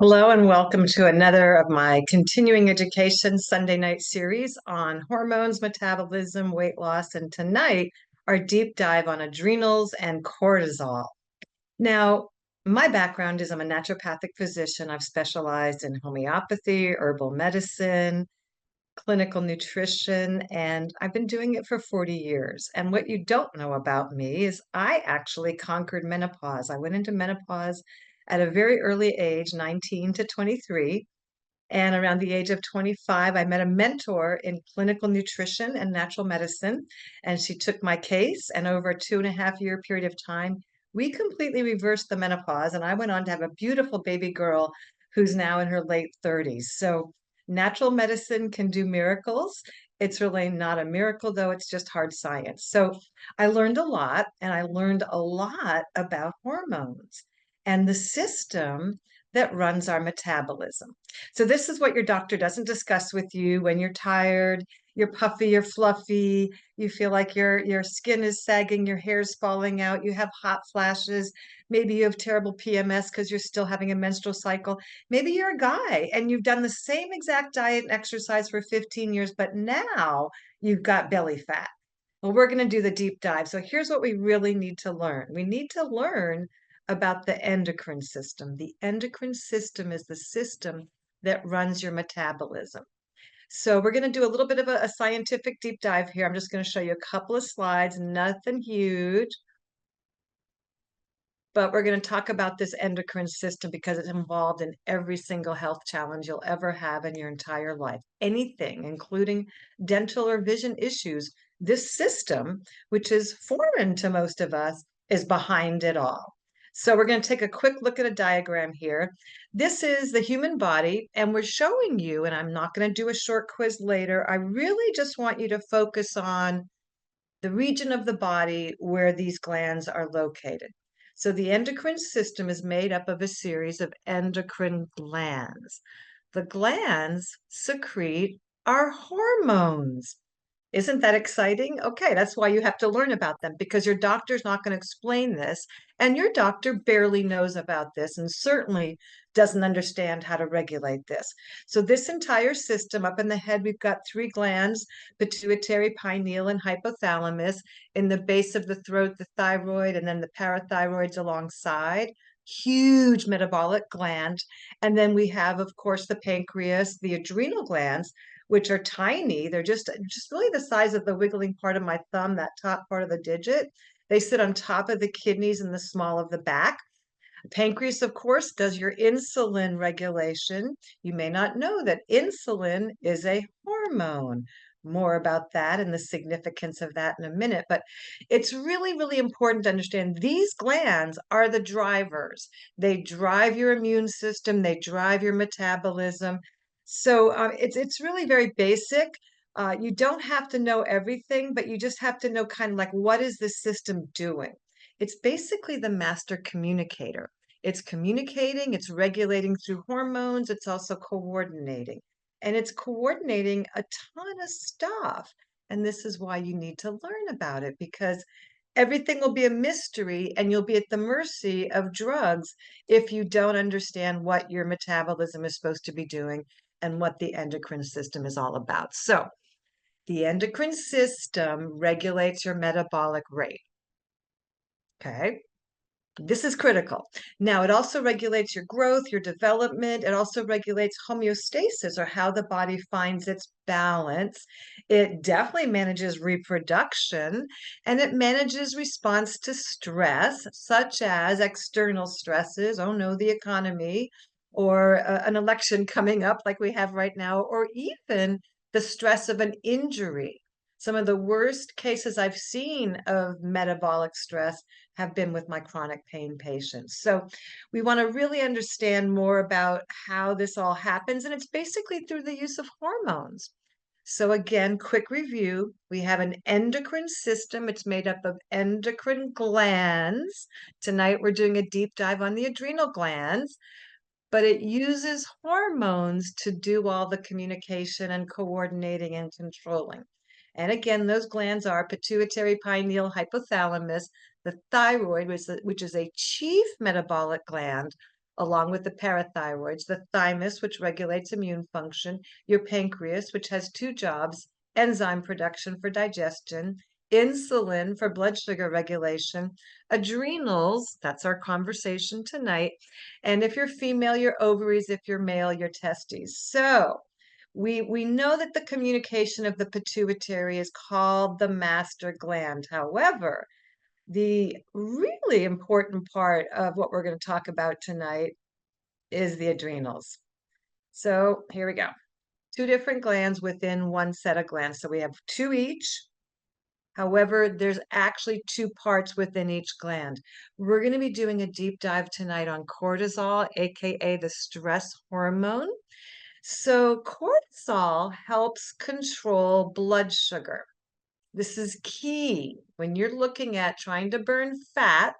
Hello and welcome to another of my continuing education Sunday night series on hormones, metabolism, weight loss, and tonight our deep dive on adrenals and cortisol. Now, my background is I'm a naturopathic physician. I've specialized in homeopathy, herbal medicine, clinical nutrition, and I've been doing it for 40 years. And what you don't know about me is I actually conquered menopause. I went into menopause at a very early age, 19 to 23. And around the age of 25, I met a mentor in clinical nutrition and natural medicine. And she took my case, and over a 2.5 year period of time, we completely reversed the menopause. And I went on to have a beautiful baby girl who's now in her late 30s. So, natural medicine can do miracles. It's really not a miracle, though, it's just hard science. So, I learned a lot, and I learned a lot about hormones and the system that runs our metabolism. So this is what your doctor doesn't discuss with you when you're tired, you're puffy, you're fluffy, you feel like your skin is sagging, your hair's falling out, you have hot flashes, maybe you have terrible PMS because you're still having a menstrual cycle. Maybe you're a guy and you've done the same exact diet and exercise for 15 years, but now you've got belly fat. Well, we're going to do the deep dive. So here's what we really need to learn. We need to learn about the endocrine system. The endocrine system is the system that runs your metabolism. So we're going to do a little bit of a scientific deep dive here. I'm just going to show you a couple of slides, nothing huge, but we're going to talk about this endocrine system because it's involved in every single health challenge you'll ever have in your entire life. Anything, including dental or vision issues, this system, which is foreign to most of us, is behind it all. So we're going to take a quick look at a diagram here. This is the human body, and we're showing you, and I'm not going to do a short quiz later. I really just want you to focus on the region of the body where these glands are located. So the endocrine system is made up of a series of endocrine glands. The glands secrete our hormones. Isn't that exciting? Okay, that's why you have to learn about them because your doctor's not going to explain this, and your doctor barely knows about this and certainly doesn't understand how to regulate this. So, this entire system up in the head, we've got three glands: pituitary, pineal, and hypothalamus. In the base of the throat, the thyroid, and then the parathyroids alongside. Huge metabolic gland. And then we have, of course, the pancreas, the adrenal glands, which are tiny. They're just really the size of the wiggling part of my thumb, that top part of the digit. They sit on top of the kidneys in the small of the back. The pancreas, of course, does your insulin regulation. You may not know that insulin is a hormone. More about that and the significance of that in a minute. But it's really, really important to understand these glands are the drivers. They drive your immune system, they drive your metabolism. So it's really very basic. You don't have to know everything, but you just have to know kind of like what is the system doing? It's basically the master communicator. It's communicating, it's regulating through hormones, it's also coordinating. And it's coordinating a ton of stuff. And this is why you need to learn about it because everything will be a mystery and you'll be at the mercy of drugs if you don't understand what your metabolism is supposed to be doing and what the endocrine system is all about. So, the endocrine system regulates your metabolic rate. Okay. This is critical. Now, it also regulates your growth, your development. It also regulates homeostasis or how the body finds its balance. It definitely manages reproduction and it manages response to stress, such as external stresses. Oh no, the economy, or an election coming up like we have right now, or even the stress of an injury. Some of the worst cases I've seen of metabolic stress have been with my chronic pain patients. So we want to really understand more about how this all happens, and it's basically through the use of hormones. So again, quick review. We have an endocrine system. It's made up of endocrine glands. Tonight we're doing a deep dive on the adrenal glands, but it uses hormones to do all the communication and coordinating and controlling. And again, those glands are pituitary, pineal, hypothalamus, the thyroid, which is a chief metabolic gland, along with the parathyroids, the thymus, which regulates immune function, your pancreas, which has two jobs, enzyme production for digestion, insulin for blood sugar regulation, adrenals, that's our conversation tonight, and if you're female, your ovaries, if you're male, your testes. So we know that the communication of the pituitary is called the master gland. However, the really important part of what we're going to talk about tonight is the adrenals. So here we go. Two different glands within one set of glands. So we have two each. However, there's actually two parts within each gland. We're going to be doing a deep dive tonight on cortisol, aka the stress hormone. So cortisol helps control blood sugar. This is key when you're looking at trying to burn fat,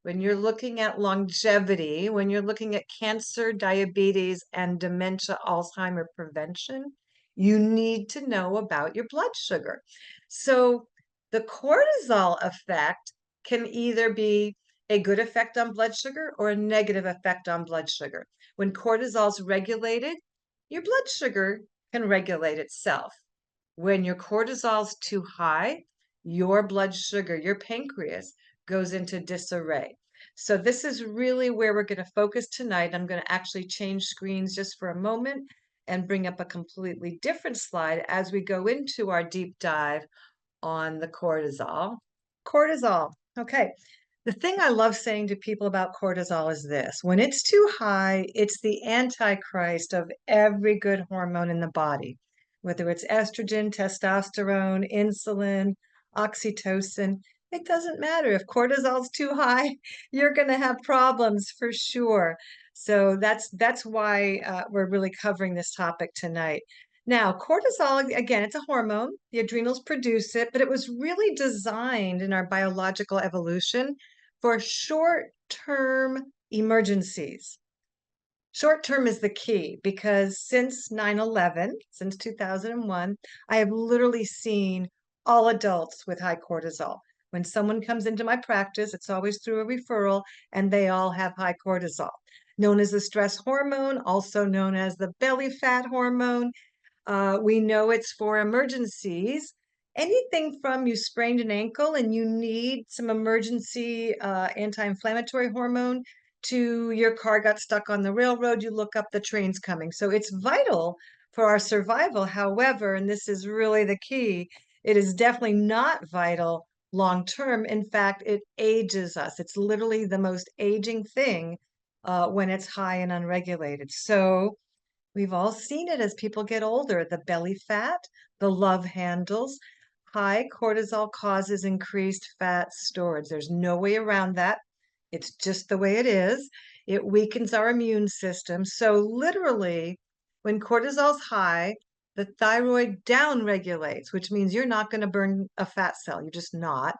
when you're looking at longevity, when you're looking at cancer, diabetes, and dementia, Alzheimer prevention. You need to know about your blood sugar. So the cortisol effect can either be a good effect on blood sugar or a negative effect on blood sugar. When cortisol is regulated, your blood sugar can regulate itself. When your cortisol's too high, your blood sugar, your pancreas goes into disarray. So this is really where we're going to focus tonight. I'm going to actually change screens just for a moment and bring up a completely different slide as we go into our deep dive on the cortisol. Cortisol. Okay. The thing I love saying to people about cortisol is this: when it's too high, it's the antichrist of every good hormone in the body, whether it's estrogen, testosterone, insulin, oxytocin. It doesn't matter. If cortisol's too high, you're going to have problems for sure. So that's why we're really covering this topic tonight. Now, cortisol, again, it's a hormone. The adrenals produce it, but it was really designed in our biological evolution for short-term emergencies. Short-term is the key because since 9/11, since 2001, I have literally seen all adults with high cortisol. When someone comes into my practice, it's always through a referral, and they all have high cortisol, known as the stress hormone, also known as the belly fat hormone. We know it's for emergencies. Anything from you sprained an ankle and you need some emergency anti-inflammatory hormone to your car got stuck on the railroad, you look up the trains coming. So it's vital for our survival. However, and this is really the key, it is definitely not vital long term. In fact, it ages us. It's literally the most aging thing when it's high and unregulated. So we've all seen it as people get older, the belly fat, the love handles. High cortisol causes increased fat storage. There's no way around that. It's just the way it is. It weakens our immune system. So literally, when cortisol's high, the thyroid downregulates, which means you're not going to burn a fat cell. You're just not.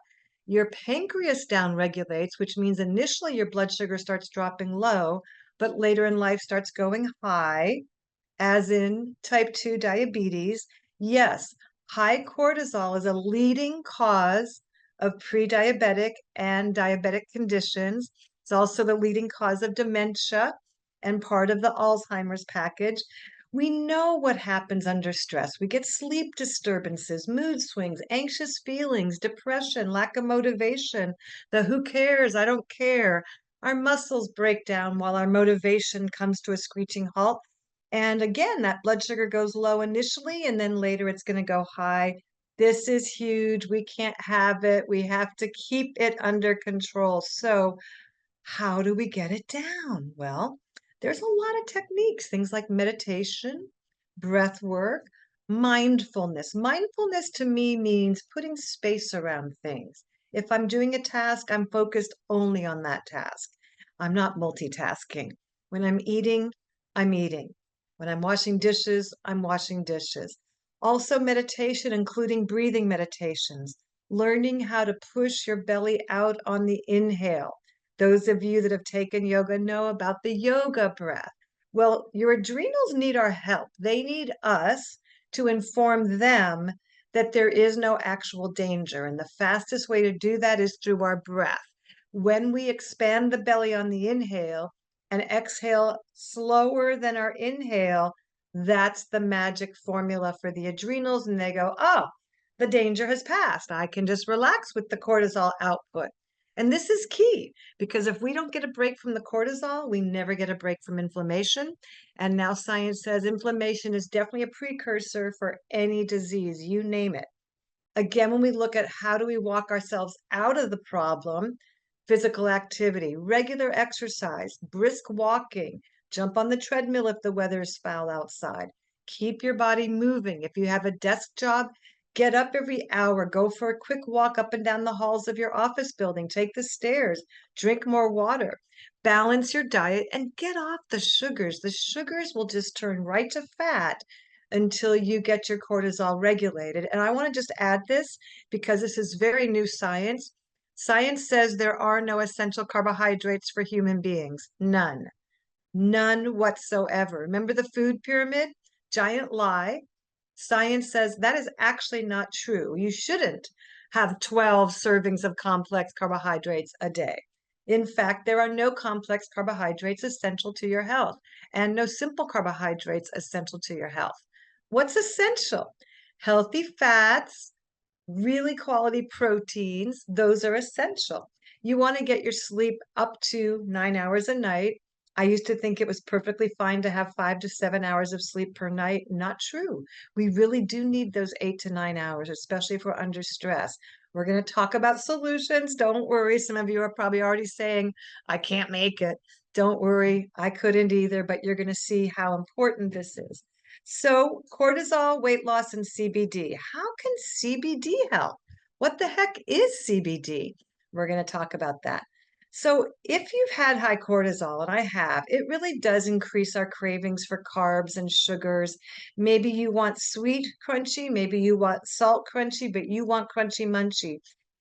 Your pancreas downregulates, which means initially your blood sugar starts dropping low, but later in life starts going high, as in type 2 diabetes. Yes, high cortisol is a leading cause of pre-diabetic and diabetic conditions. It's also the leading cause of dementia and part of the Alzheimer's package. We know what happens under stress. We get sleep disturbances, mood swings, anxious feelings, depression, lack of motivation, the who cares, I don't care. Our muscles break down while our motivation comes to a screeching halt. And again, that blood sugar goes low initially, and then later it's going to go high. This is huge. We can't have it. We have to keep it under control. So, how do we get it down? Well, there's a lot of techniques, things like meditation, breath work, mindfulness. Mindfulness to me means putting space around things. If I'm doing a task, I'm focused only on that task. I'm not multitasking. When I'm eating, I'm eating. When I'm washing dishes, I'm washing dishes. Also, meditation, including breathing meditations, learning how to push your belly out on the inhale. Those of you that have taken yoga know about the yoga breath. Well, your adrenals need our help. They need us to inform them that there is no actual danger. And the fastest way to do that is through our breath. When we expand the belly on the inhale, and exhale slower than our inhale, that's the magic formula for the adrenals. And they go, oh, the danger has passed. I can just relax with the cortisol output. And this is key because if we don't get a break from the cortisol, we never get a break from inflammation. And now science says inflammation is definitely a precursor for any disease, you name it. Again, when we look at how do we walk ourselves out of the problem, physical activity, regular exercise, brisk walking, jump on the treadmill if the weather is foul outside, keep your body moving. If you have a desk job, get up every hour, go for a quick walk up and down the halls of your office building, take the stairs, drink more water, balance your diet, and get off the sugars. The sugars will just turn right to fat until you get your cortisol regulated. And I want to just add this because this is very new science. Science says there are no essential carbohydrates for human beings. None. None whatsoever. Remember the food pyramid? Giant lie. Science says that is actually not true. You shouldn't have 12 servings of complex carbohydrates a day. In fact, there are no complex carbohydrates essential to your health and no simple carbohydrates essential to your health. What's essential? Healthy fats, really quality proteins, those are essential. You want to get your sleep up to 9 hours a night. I used to think it was perfectly fine to have 5 to 7 hours of sleep per night. Not true. We really do need those 8 to 9 hours, especially if we're under stress. We're going to talk about solutions. Don't worry. Some of you are probably already saying, I can't make it. Don't worry. I couldn't either, but you're going to see how important this is. So cortisol, weight loss, and CBD. How can CBD help? What the heck is CBD? We're going to talk about that. So if you've had high cortisol, and I have, it really does increase our cravings for carbs and sugars. Maybe you want sweet crunchy, maybe you want salt crunchy, but you want crunchy munchy.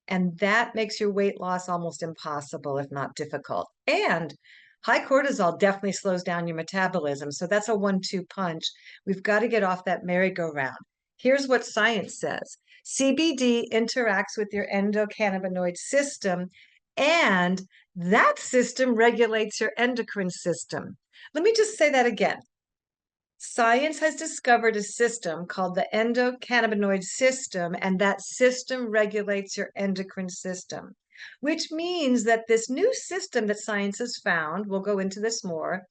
And that makes your weight loss almost impossible, if not difficult. And high cortisol definitely slows down your metabolism. So that's a 1-2 punch. We've got to get off that merry-go-round. Here's what science says. CBD interacts with your endocannabinoid system, and that system regulates your endocrine system. Let me just say that again. Science has discovered a system called the endocannabinoid system, and that system regulates your endocrine system, which means that this new system that science has found, we'll go into this more,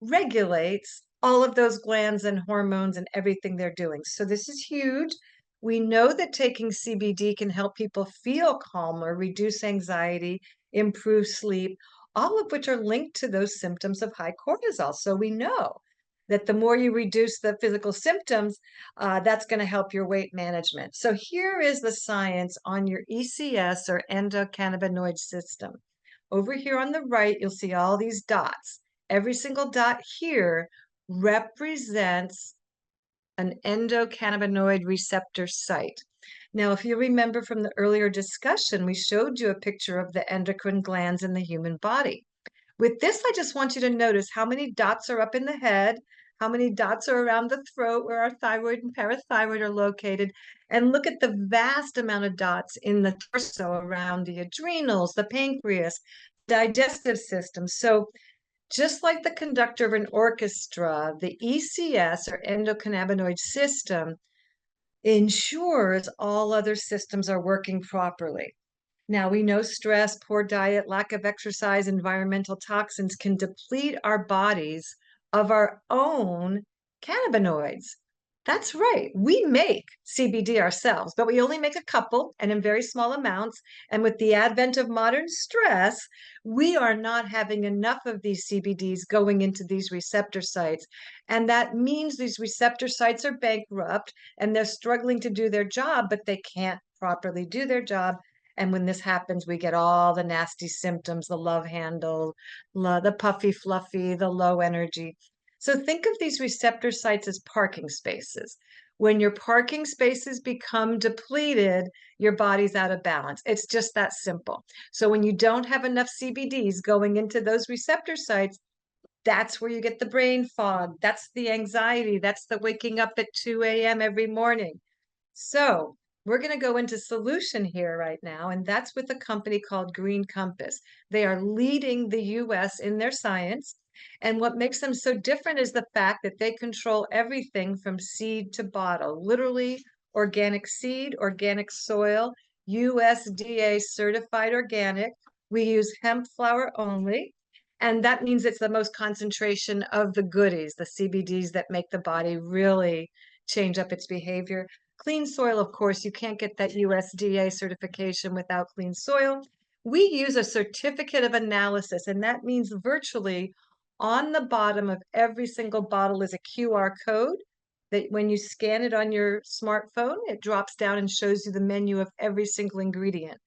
regulates all of those glands and hormones and everything they're doing. So this is huge. We know that taking CBD can help people feel calmer, reduce anxiety, improve sleep, all of which are linked to those symptoms of high cortisol. So we know that the more you reduce the physical symptoms, that's going to help your weight management. So here is the science on your ECS or endocannabinoid system. Over here on the right, you'll see all these dots. Every single dot here represents an endocannabinoid receptor site. Now, if you remember from the earlier discussion, we showed you a picture of the endocrine glands in the human body. With this, I just want you to notice how many dots are up in the head, how many dots are around the throat where our thyroid and parathyroid are located, and look at the vast amount of dots in the torso around the adrenals, the pancreas, digestive system. So just like the conductor of an orchestra, the ECS or endocannabinoid system ensures all other systems are working properly. Now, we know stress, poor diet, lack of exercise, environmental toxins can deplete our bodies of our own cannabinoids. That's right. We make CBD ourselves, but we only make a couple and in very small amounts. And with the advent of modern stress, we are not having enough of these CBDs going into these receptor sites. And that means these receptor sites are bankrupt and they're struggling to do their job, but they can't properly do their job. And when this happens, we get all the nasty symptoms, the love handle, the puffy, fluffy, the low energy. So think of these receptor sites as parking spaces. When your parking spaces become depleted, your body's out of balance. It's just that simple. So when you don't have enough CBDs going into those receptor sites, that's where you get the brain fog. That's the anxiety. That's the waking up at 2 a.m. every morning. So We're going to go into solution here right now, and that's with a company called Green Compass. They are leading the US in their science. And what makes them so different is the fact that they control everything from seed to bottle, literally organic seed, organic soil, USDA certified organic. We use hemp flour only. And that means it's the most concentration of the goodies, the CBDs that make the body really change up its behavior. Clean soil, of course, you can't get that USDA certification without clean soil. We use a certificate of analysis, and that means virtually on the bottom of every single bottle is a QR code that when you scan it on your smartphone, it drops down and shows you the menu of every single ingredient.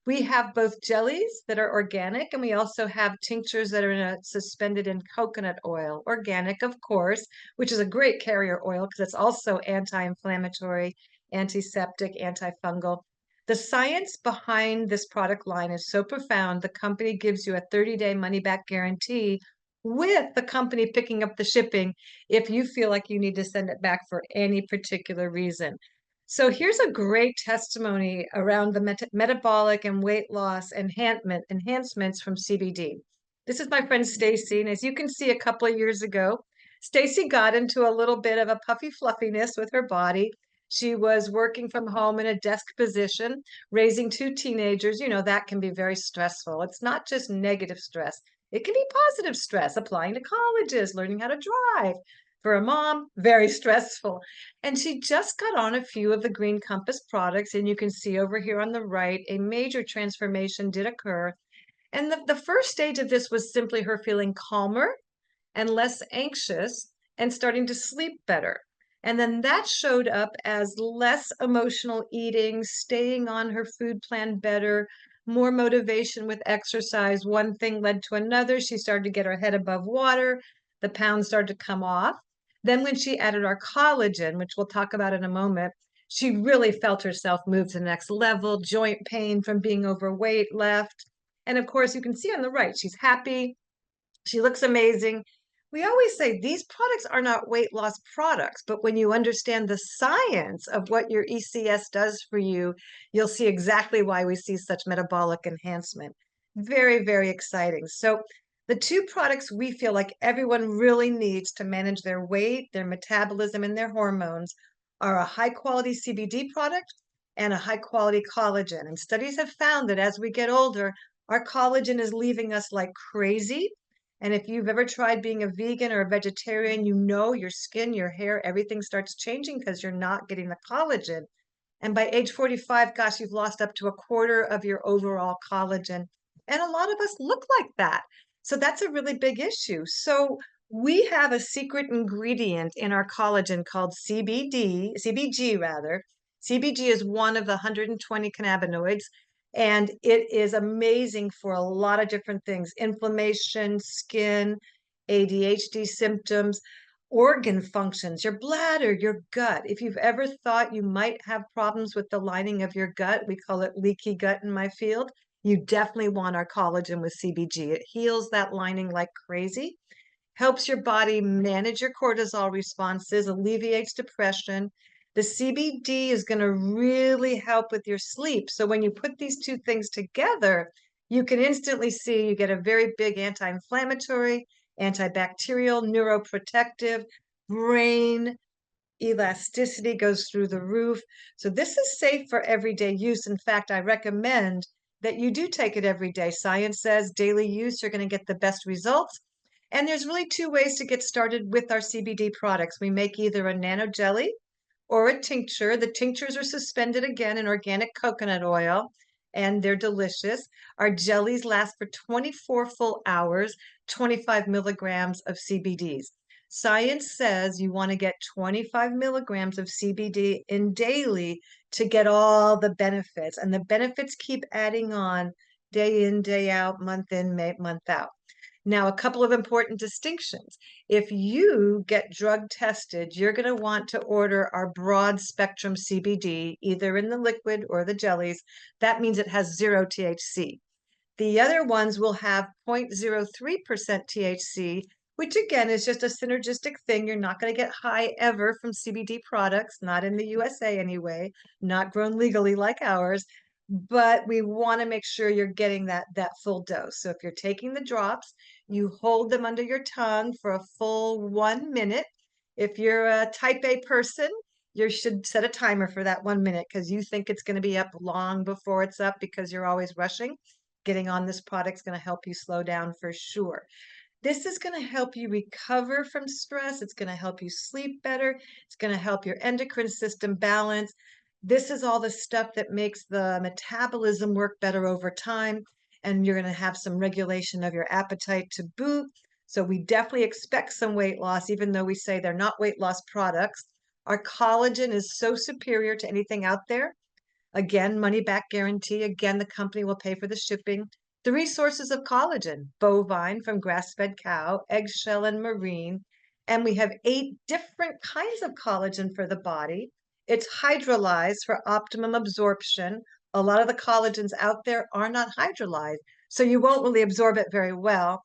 We have both jellies that are organic, and we also have tinctures that are suspended in coconut oil, organic, of course, which is a great carrier oil because it's also anti-inflammatory, antiseptic, antifungal. The science behind this product line is so profound. The company gives you a 30-day money-back guarantee with the company picking up the shipping if you feel like you need to send it back for any particular reason. So here's a great testimony around the metabolic and weight loss enhancements from CBD. This is my friend Stacy, and as you can see, a couple of years ago, Stacy got into a little bit of a puffy fluffiness with her body. She was working from home in a desk position, raising two teenagers. You know, that can be very stressful. It's not just negative stress. It can be positive stress, applying to colleges, learning how to drive. For a mom, very stressful. And she just got on a few of the Green Compass products, and you can see over here on the right, a major transformation did occur. And the first stage of this was simply her feeling calmer and less anxious and starting to sleep better. And then that showed up as less emotional eating, staying on her food plan better, more motivation with exercise. One thing led to another. She started to get her head above water. The pounds started to come off. Then when she added our collagen, which we'll talk about in a moment, she really felt herself move to the next level. Joint pain from being overweight left. And of course, you can see on the right, she's happy. She looks amazing. We always say these products are not weight loss products, but when you understand the science of what your ECS does for you, you'll see exactly why we see such metabolic enhancement. Very, very exciting. So the two products we feel like everyone really needs to manage their weight, their metabolism, and their hormones are a high quality CBD product and a high quality collagen. And studies have found that as we get older, our collagen is leaving us like crazy. And if you've ever tried being a vegan or a vegetarian, you know your skin, your hair, everything starts changing because you're not getting the collagen. And by age 45, gosh, you've lost up to a quarter of your overall collagen. And a lot of us look like that. So that's a really big issue. So we have a secret ingredient in our collagen called CBG rather. CBG is one of the 120 cannabinoids, and it is amazing for a lot of different things: inflammation, skin, ADHD symptoms, organ functions, your bladder, your gut. If you've ever thought you might have problems with the lining of your gut, we call it leaky gut in my field, you definitely want our collagen with CBG. It heals that lining like crazy, helps your body manage your cortisol responses, alleviates depression. The CBD is going to really help with your sleep. So when you put these two things together, you can instantly see you get a very big anti-inflammatory, antibacterial, neuroprotective, brain elasticity goes through the roof. So this is safe for everyday use. In fact, I recommend that you do take it every day. Science says daily use, you're going to get the best results. And there's really two ways to get started with our CBD products. We make either a nano jelly or a tincture. The tinctures are suspended again in organic coconut oil, and they're delicious. Our jellies last for 24 full hours, 25 milligrams of CBDs. Science says you want to get 25 milligrams of CBD in daily to get all the benefits, and the benefits keep adding on day in, day out, month in, month out. Now, a couple of important distinctions. If you get drug tested, you're going to want to order our broad spectrum CBD, either in the liquid or the jellies. That means it has 0 THC. The other ones will have 0.03% THC, which again is just a synergistic thing. You're not going to get high ever from CBD products, not in the USA anyway, not grown legally like ours. But we want to make sure you're getting that full dose. So if you're taking the drops, you hold them under your tongue for a full 1 minute. If you're a type A person, you should set a timer for that 1 minute because you think it's going to be up long before it's up because you're always rushing. Getting on this product's going to help you slow down for sure. This is going to help you recover from stress. It's going to help you sleep better. It's going to help your endocrine system balance. This is all the stuff that makes the metabolism work better over time. And you're going to have some regulation of your appetite to boot. So we definitely expect some weight loss, even though we say they're not weight loss products. Our collagen is so superior to anything out there. Again, money back guarantee. Again, the company will pay for the shipping. Three sources of collagen: bovine from grass-fed cow, eggshell, and marine. And we have 8 different kinds of collagen for the body. It's hydrolyzed for optimum absorption. A lot of the collagens out there are not hydrolyzed, so you won't really absorb it very well.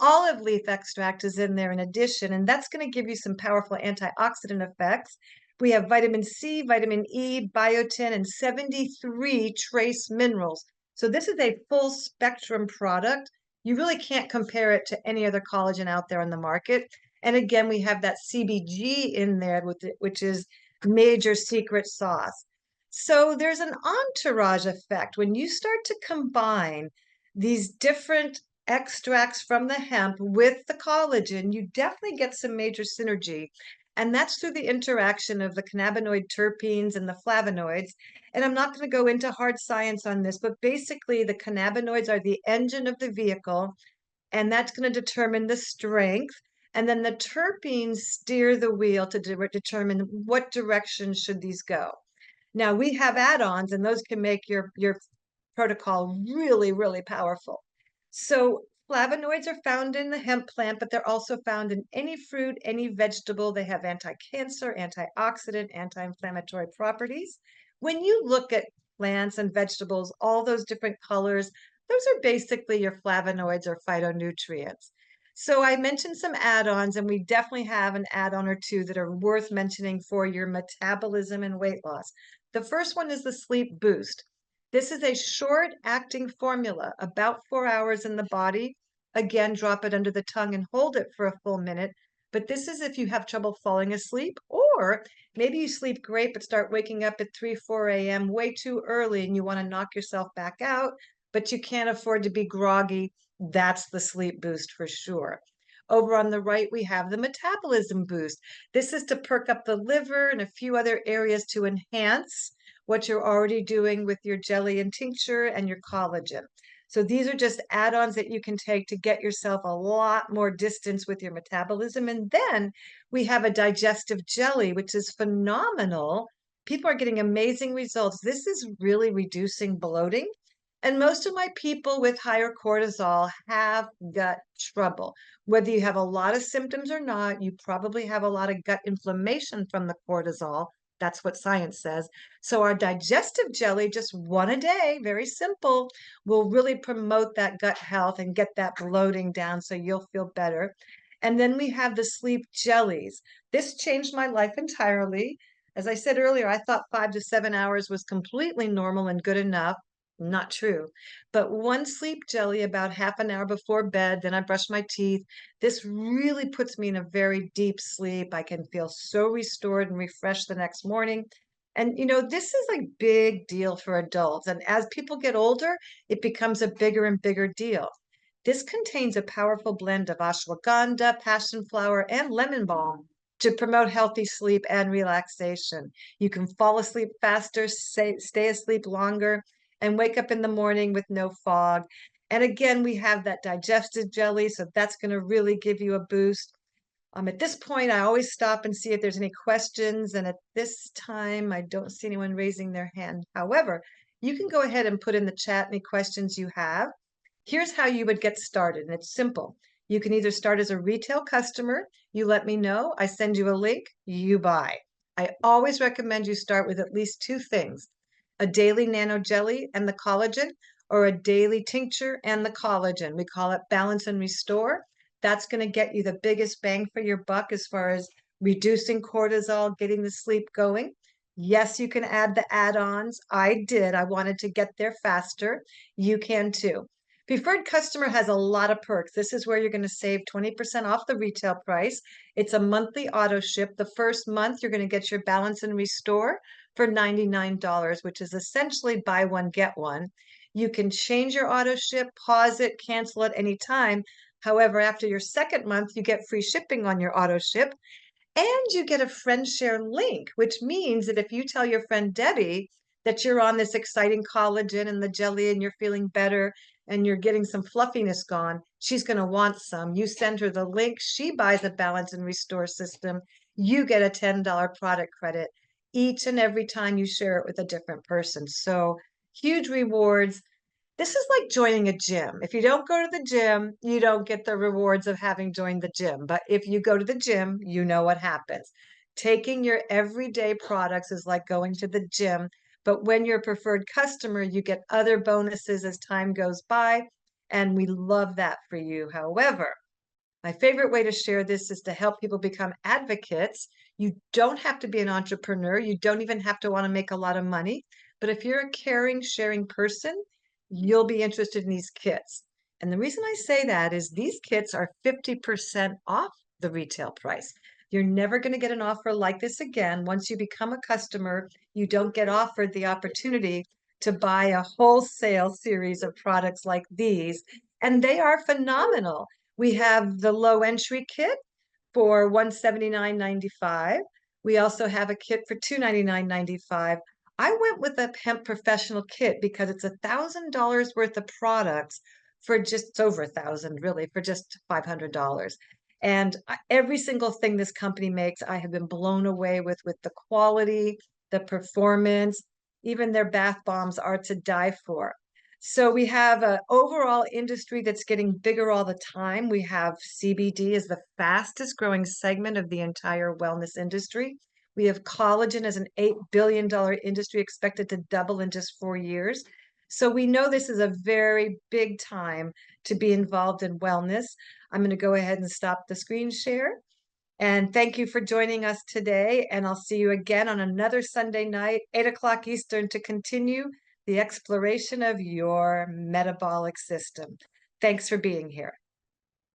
Olive leaf extract is in there in addition, and that's going to give you some powerful antioxidant effects. We have vitamin C, vitamin E, biotin, and 73 trace minerals. So this is a full spectrum product. You really can't compare it to any other collagen out there on the market. And again, we have that CBG in there, which is major secret sauce. So there's an entourage effect. When you start to combine these different extracts from the hemp with the collagen, you definitely get some major synergy. And that's through the interaction of the cannabinoid terpenes and the flavonoids. And I'm not going to go into hard science on this, but basically the cannabinoids are the engine of the vehicle, and that's going to determine the strength. And then the terpenes steer the wheel to determine what direction should these go. Now we have add-ons, and those can make your protocol really, really powerful. So flavonoids are found in the hemp plant, but they're also found in any fruit, any vegetable. They have anti-cancer, antioxidant, anti-inflammatory properties. When you look at plants and vegetables, all those different colors, those are basically your flavonoids or phytonutrients. So I mentioned some add-ons, and we definitely have an add-on or two that are worth mentioning for your metabolism and weight loss. The first one is the sleep boost. This is a short-acting formula, about 4 hours in the body. Again, drop it under the tongue and hold it for a full minute. But this is if you have trouble falling asleep, or maybe you sleep great but start waking up at 3, 4 a.m. way too early and you want to knock yourself back out, but you can't afford to be groggy. That's the sleep boost for sure. Over on the right, we have the metabolism boost. This is to perk up the liver and a few other areas to enhance what you're already doing with your jelly and tincture and your collagen. So these are just add-ons that you can take to get yourself a lot more distance with your metabolism. And then we have a digestive jelly, which is phenomenal. People are getting amazing results. This is really reducing bloating. And most of my people with higher cortisol have gut trouble. Whether you have a lot of symptoms or not, you probably have a lot of gut inflammation from the cortisol. That's what science says. So our digestive jelly, just one a day, very simple, will really promote that gut health and get that bloating down so you'll feel better. And then we have the sleep jellies. This changed my life entirely. As I said earlier, I thought 5 to 7 hours was completely normal and good enough. Not true. But one sleep jelly about half an hour before bed, then I brush my teeth. This really puts me in a very deep sleep. I can feel so restored and refreshed the next morning. And this is a big deal for adults. And as people get older, it becomes a bigger and bigger deal. This contains a powerful blend of ashwagandha, passion flower, and lemon balm to promote healthy sleep and relaxation. You can fall asleep faster, stay asleep longer, and wake up in the morning with no fog. And again, we have that digestive jelly, so that's going to really give you a boost. At this point, I always stop and see if there's any questions. And at this time, I don't see anyone raising their hand. However, you can go ahead and put in the chat any questions you have. Here's how you would get started, and it's simple. You can either start as a retail customer. You let me know. I send you a link. You buy. I always recommend you start with at least 2 things: a daily nano jelly and the collagen, or a daily tincture and the collagen. We call it balance and restore. That's going to get you the biggest bang for your buck as far as reducing cortisol, getting the sleep going. Yes, you can add the add-ons. I did. I wanted to get there faster. You can too. Preferred customer has a lot of perks. This is where you're going to save 20% off the retail price. It's a monthly auto ship. The first month, you're going to get your balance and restore for $99, which is essentially buy one, get one. You can change your auto ship, pause it, cancel at any time. However, after your second month, you get free shipping on your auto ship and you get a friend share link, which means that if you tell your friend Debbie that you're on this exciting collagen and the jelly and you're feeling better and you're getting some fluffiness gone, she's going to want some. You send her the link, she buys a balance and restore system. You get a $10 product credit each and every time you share it with a different person. So huge rewards. This is like joining a gym. If you don't go to the gym, you don't get the rewards of having joined the gym. But if you go to the gym, you know what happens. Taking your everyday products is like going to the gym. But when you're a preferred customer, you get other bonuses as time goes by. And we love that for you. However, my favorite way to share this is to help people become advocates. You don't have to be an entrepreneur. You don't even have to want to make a lot of money. But if you're a caring, sharing person, you'll be interested in these kits. And the reason I say that is these kits are 50% off the retail price. You're never going to get an offer like this again. Once you become a customer, you don't get offered the opportunity to buy a wholesale series of products like these. And they are phenomenal. We have the low entry kit for $179.95. We also have a kit for $299.95. I went with a hemp professional kit because it's $1,000 worth of products for just it's over 1,000 really for just $500. And every single thing this company makes, I have been blown away with the quality, the performance, even their bath bombs are to die for. So we have an overall industry that's getting bigger all the time. We have CBD as the fastest growing segment of the entire wellness industry. We have collagen as an $8 billion industry expected to double in just 4 years. So we know this is a very big time to be involved in wellness. I'm going to go ahead and stop the screen share. And thank you for joining us today. And I'll see you again on another Sunday night, 8 o'clock Eastern, to continue the exploration of your metabolic system. Thanks for being here.